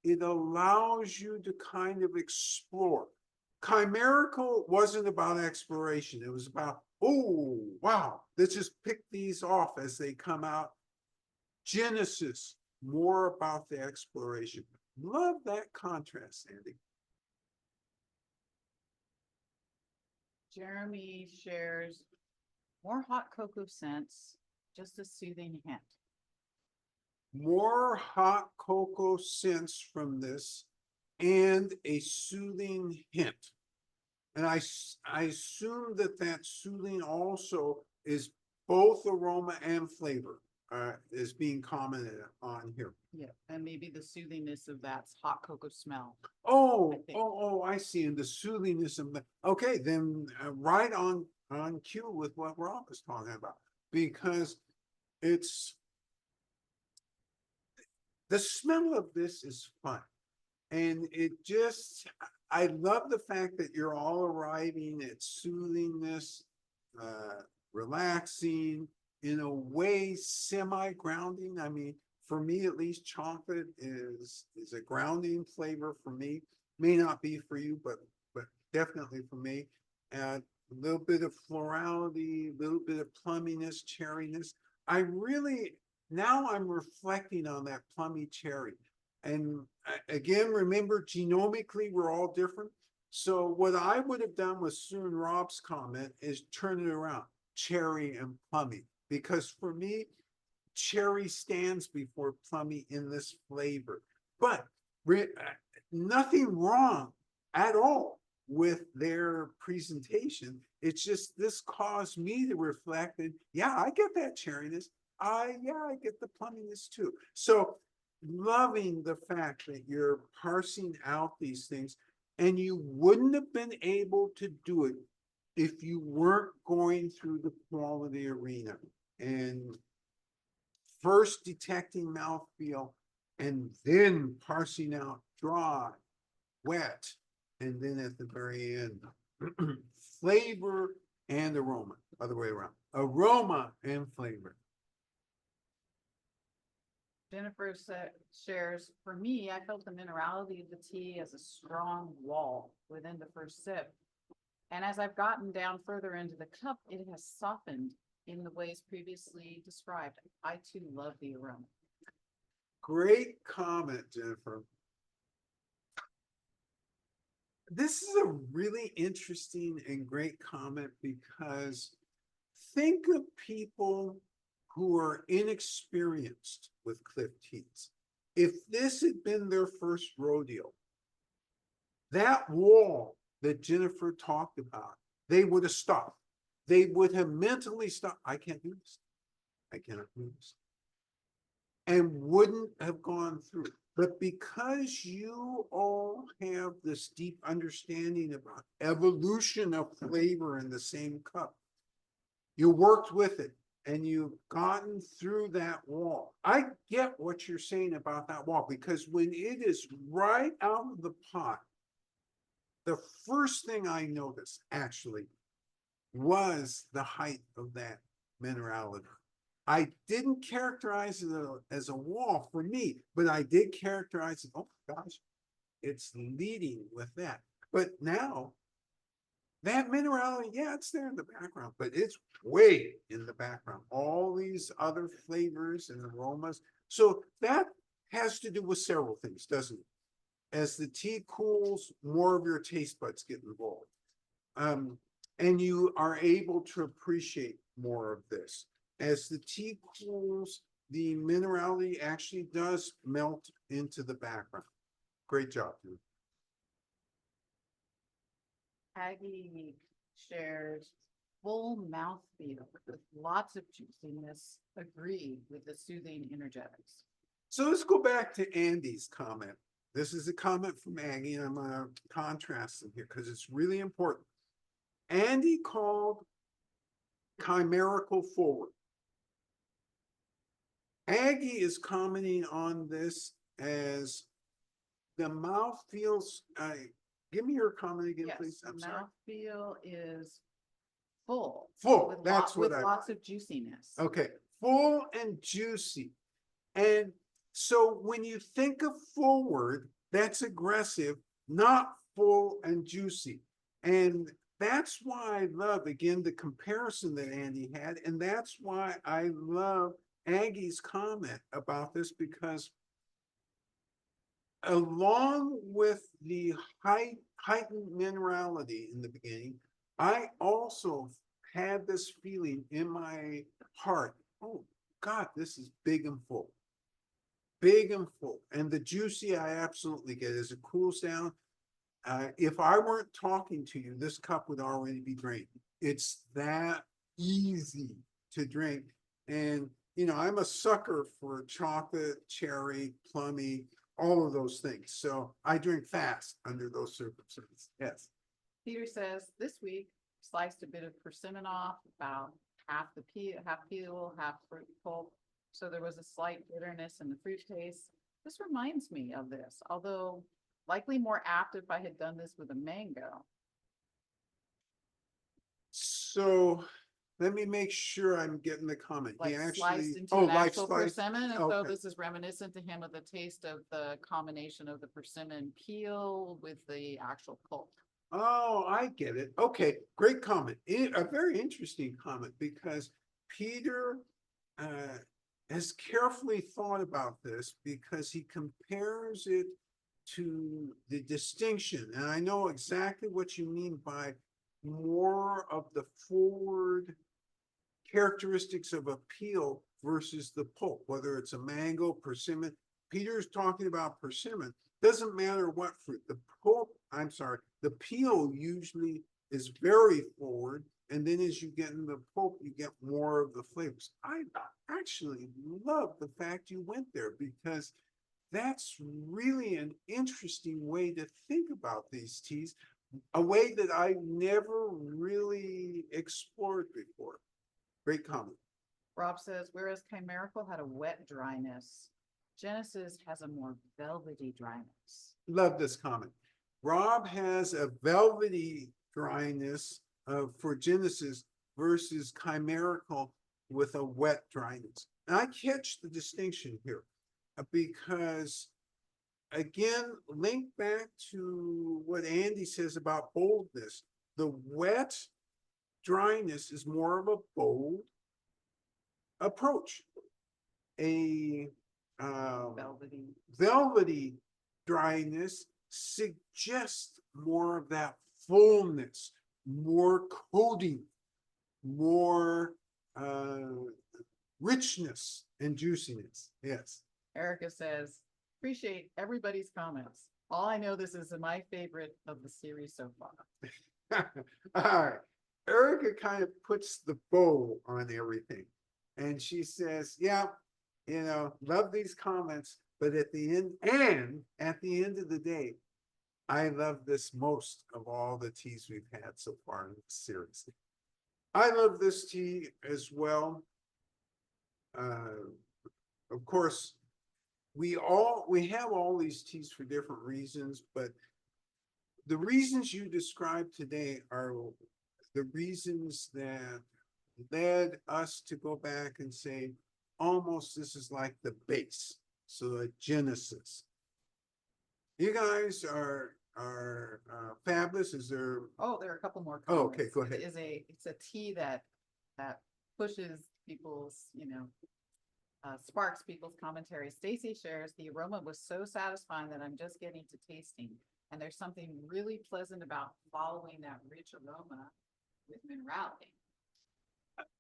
It allows you to kind of explore. Chimerical wasn't about exploration. It was about, oh, wow, let's just pick these off as they come out. Genesis, more about the exploration. Love that contrast, Andy. Jeremy shares more hot cocoa scents, just a soothing hint. More hot cocoa scents from this and a soothing hint. And I assume that that soothing also is both aroma and flavor, is being commented on here. Yeah, and maybe the soothingness of that hot cocoa smell. Oh, I think. I see. And the soothingness of the, okay, then right on cue with what Rob was talking about, because it's, the smell of this is fun. And it just, I love the fact that you're all arriving at soothingness, relaxing, in a way, semi-grounding. I mean, for me, at least, chocolate is a grounding flavor for me. May not be for you, but definitely for me. And a little bit of florality, a little bit of plumminess, cherryness. Now I'm reflecting on that plummy cherry. And again, remember, genomically, we're all different. So what I would have done with Soon Rob's comment is turn it around, cherry and plummy. Because for me, cherry stands before plummy in this flavor. But nothing wrong at all with their presentation. It's just this caused me to reflect and yeah, I get that cherryness. I get the plumminess too. So loving the fact that you're parsing out these things, and you wouldn't have been able to do it if you weren't going through the quality arena and first detecting mouthfeel and then parsing out dry, wet, and then at the very end, flavor and aroma, other way around, aroma and flavor. Jennifer shares, for me, I felt the minerality of the tea as a strong wall within the first sip. And as I've gotten down further into the cup, it has softened in the ways previously described. I too love the aroma. Great comment, Jennifer. This is a really interesting and great comment because think of people who are inexperienced with cliff teas. If this had been their first rodeo, that wall that Jennifer talked about, they would have stopped. They would have mentally stopped. I can't do this. I cannot do this. And wouldn't have gone through. But because you all have this deep understanding about evolution of flavor in the same cup, you worked with it and you've gotten through that wall. I get what you're saying about that wall, because when it is right out of the pot, the first thing I noticed actually was the height of that minerality. I didn't characterize it as a wall for me, but I did characterize it, oh my gosh, it's leading with that. But now, that minerality, yeah, it's there in the background, but it's way in the background. All these other flavors and aromas. So that has to do with several things, doesn't it? As the tea cools, more of your taste buds get involved. And you are able to appreciate more of this. As the tea cools, the minerality actually does melt into the background. Great job, dude. Aggie shares full mouthfeel with lots of juiciness. Agree with the soothing energetics. So let's go back to Andy's comment. This is a comment from Aggie, and I'm going to contrast them here because it's really important. Andy called chimerical forward. Aggie is commenting on this as the mouth feels, give me your comment again, Yes, please. the I'm sorry. mouthfeel is full. Full, with that's with what I. lots of juiciness. Okay, full and juicy. And so when you think of forward, that's aggressive, not full and juicy. And that's why I love, again, the comparison that Andy had. And that's why I love Aggie's comment about this, because along with the heightened minerality in the beginning, I also had this feeling in my heart, oh God, this is big and full. Big and full. And the juicy I absolutely get as it cools down. If I weren't talking to you, this cup would already be drained. It's that easy to drink. And, you know, I'm a sucker for chocolate, cherry, plummy, all of those things. So I drink fast under those circumstances. Yes. Peter says, this week, sliced a bit of persimmon off, about half peel, half fruit pulp. So there was a slight bitterness in the fruit taste. This reminds me of this, although likely more apt if I had done this with a mango. So let me make sure I'm getting the comment. He Like actually, sliced into oh, an like actual sliced. persimmon, and so Okay. this is reminiscent to him of the taste of the combination of the persimmon peel with the actual pulp. Oh, I get it. Okay, great comment. A very interesting comment, because Peter has carefully thought about this, because he compares it to the distinction. And I know exactly what you mean by more of the forward characteristics of a peel versus the pulp, whether it's a mango, persimmon. Peter's talking about persimmon. Doesn't matter what fruit. The pulp, I'm sorry, the peel usually is very forward. And then as you get in the pulp, you get more of the flavors. I actually love the fact you went there, because that's really an interesting way to think about these teas, a way that I never really explored before. Great comment. Rob says, whereas Chimerical had a wet dryness, Genesis has a more velvety dryness. Love this comment. Rob has a velvety dryness for Genesis versus Chimerical with a wet dryness. And I catch the distinction here because, again, link back to what Andy says about boldness. The wet dryness is more of a bold approach. A Velvety. velvety dryness suggests more of that fullness, more coating, more richness and juiciness. Yes. Erica says, appreciate everybody's comments. All I know, this is my favorite of the series so far. All right. Erica kind of puts the bow on everything. And she says, yeah, you know, love these comments, but at the end of the day, I love this most of all the teas we've had so far in this series. I love this tea as well. Of course, we have all these teas for different reasons, but the reasons you described today are the reasons that led us to go back and say, almost this is like the base, so a genesis. You guys are fabulous. Is there? Oh, there are a couple more Oh, comments. okay, go ahead. It's a tea that pushes people's, sparks people's commentary. Stacy shares, the aroma was so satisfying that I'm just getting to tasting. And there's something really pleasant about following that rich aroma with minerality.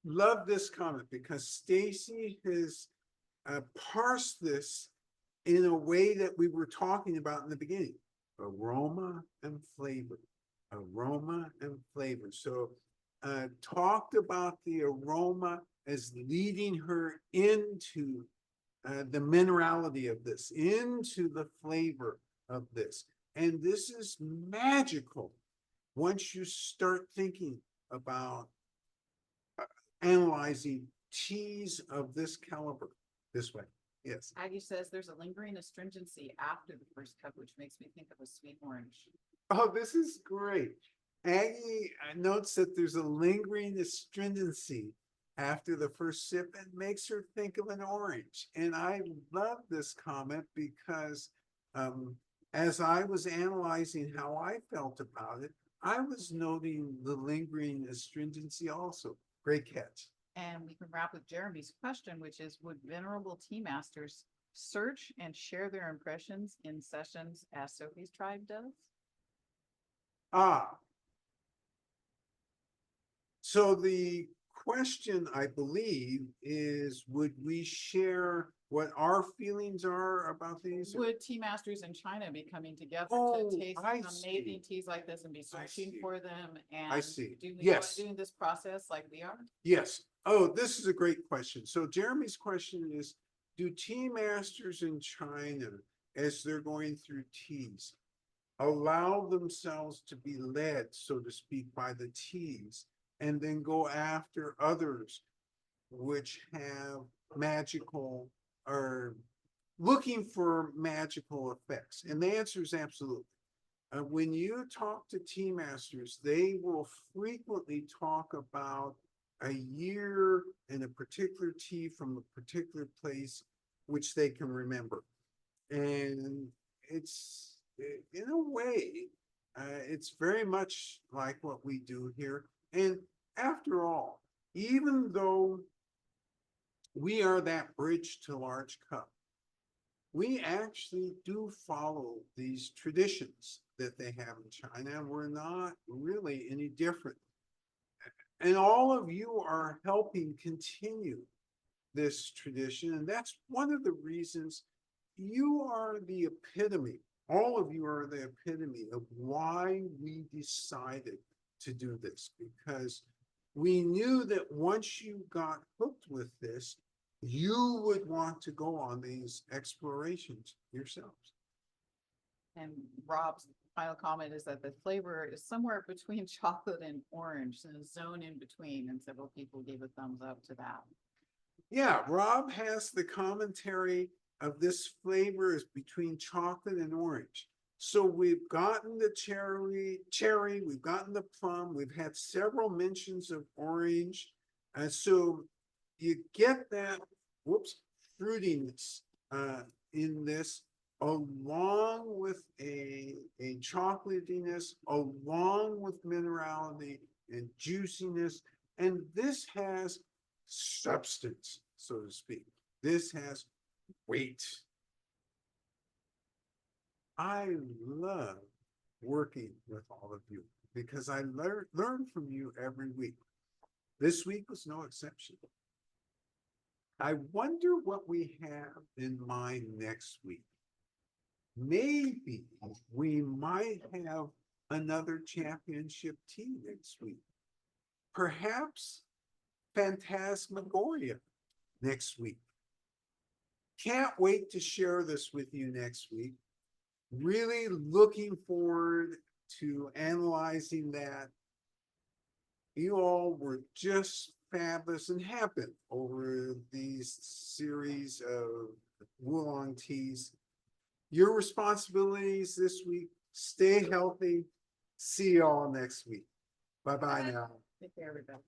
Love this comment, because Stacy has parsed this in a way that we were talking about in the beginning. Aroma and flavor. Aroma and flavor. So talked about the aroma as leading her into the minerality of this, into the flavor of this. And this is magical once you start thinking about analyzing teas of this caliber this way. Yes. Aggie says there's a lingering astringency after the first cup, which makes me think of a sweet orange. Oh, this is great. Aggie notes that there's a lingering astringency after the first sip and makes her think of an orange. And I love this comment because as I was analyzing how I felt about it, I was noting the lingering astringency also. Great catch. And we can wrap with Jeremy's question, which is, would venerable tea masters search and share their impressions in sessions as Sophie's tribe does? Ah. So the question, I believe, is would we share what our feelings are about these? Would tea masters in China be coming together Oh, to taste I amazing see. teas like this and be searching see. for them I and see. Yes. Yes. Doing this process like we are? Yes. Oh, this is a great question. So Jeremy's question is, do tea masters in China, as they're going through teas, allow themselves to be led, so to speak, by the teas, and then go after others which have magical or looking for magical effects? And the answer is absolutely. When you talk to tea masters, they will frequently talk about a year in a particular tea from a particular place, which they can remember. And it's, in a way, it's very much like what we do here. And after all, even though we are that bridge to large cup, we actually do follow these traditions that they have in China, and we're not really any different. And all of you are helping continue this tradition, and that's one of the reasons you are the epitome, all of you are the epitome of why we decided to do this, because we knew that once you got hooked with this, you would want to go on these explorations yourselves. And Rob's final comment is that the flavor is somewhere between chocolate and orange, in a zone in between, and several people gave a thumbs up to that. Yeah, Rob has the commentary of this flavor is between chocolate and orange. So we've gotten the cherry, we've gotten the plum, we've had several mentions of orange. And so you get that, fruitiness in this, along with a chocolatiness, along with minerality and juiciness. And this has substance, so to speak. This has weight. I love working with all of you because I learn from you every week. This week was no exception. I wonder what we have in mind next week. Maybe we might have another championship tea next week. Perhaps Phantasmagoria next week. Can't wait to share this with you next week. Really looking forward to analyzing that. You all were just fabulous and have been over these series of Wulong teas. Your responsibilities this week, stay healthy. See you all next week. Bye-bye now. Take care, everybody.